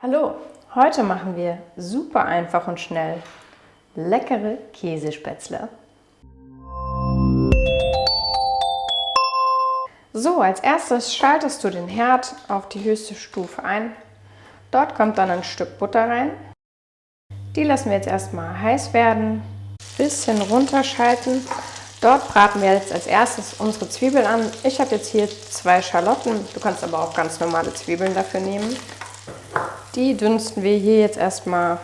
Hallo, heute machen wir super einfach und schnell leckere Käsespätzle. So, als erstes schaltest du den Herd auf die höchste Stufe ein. Dort kommt dann ein Stück Butter rein. Die lassen wir jetzt erstmal heiß werden, bisschen runterschalten. Dort braten wir jetzt als erstes unsere Zwiebeln an. Ich habe jetzt hier 2 Schalotten, du kannst aber auch ganz normale Zwiebeln dafür nehmen. Die dünsten wir hier jetzt erstmal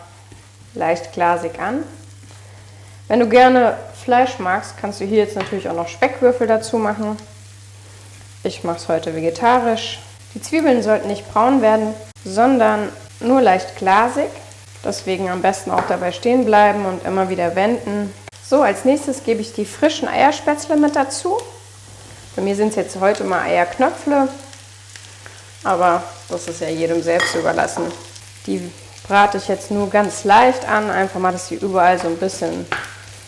leicht glasig an. Wenn du gerne Fleisch magst, kannst du hier jetzt natürlich auch noch Speckwürfel dazu machen. Ich mache es heute vegetarisch. Die Zwiebeln sollten nicht braun werden, sondern nur leicht glasig. Deswegen am besten auch dabei stehen bleiben und immer wieder wenden. So, als nächstes gebe ich die frischen Eierspätzle mit dazu. Bei mir sind es jetzt heute mal Eierknöpfle, aber das ist ja jedem selbst überlassen. Die brate ich jetzt nur ganz leicht an, einfach mal, dass sie überall so ein bisschen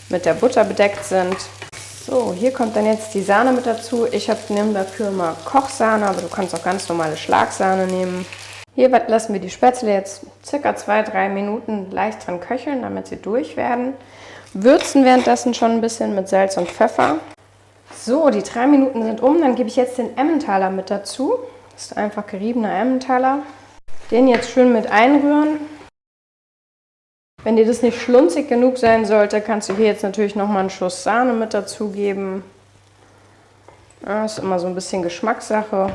mit der Butter bedeckt sind. So, hier kommt dann jetzt die Sahne mit dazu. Ich nehme dafür mal Kochsahne, aber du kannst auch ganz normale Schlagsahne nehmen. Hier lassen wir die Spätzle jetzt ca. 2-3 Minuten leicht dran köcheln, damit sie durch werden. Würzen währenddessen schon ein bisschen mit Salz und Pfeffer. So, die 3 Minuten sind um, dann gebe ich jetzt den Emmentaler mit dazu. Das ist einfach geriebener Emmentaler. Den jetzt schön mit einrühren. Wenn dir das nicht schlunzig genug sein sollte, kannst du hier jetzt natürlich nochmal einen Schuss Sahne mit dazu geben. Das ist immer so ein bisschen Geschmackssache.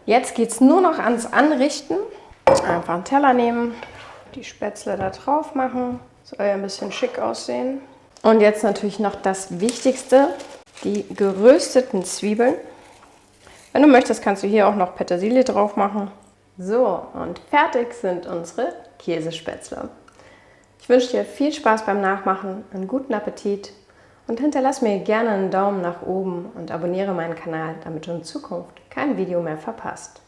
Jetzt geht es nur noch ans Anrichten. Einfach einen Teller nehmen, die Spätzle da drauf machen. Soll ja ein bisschen schick aussehen. Und jetzt natürlich noch das Wichtigste, die gerösteten Zwiebeln. Wenn du möchtest, kannst du hier auch noch Petersilie drauf machen. So, und fertig sind unsere Käsespätzle. Ich wünsche dir viel Spaß beim Nachmachen, einen guten Appetit und hinterlass mir gerne einen Daumen nach oben und abonniere meinen Kanal, damit du in Zukunft kein Video mehr verpasst.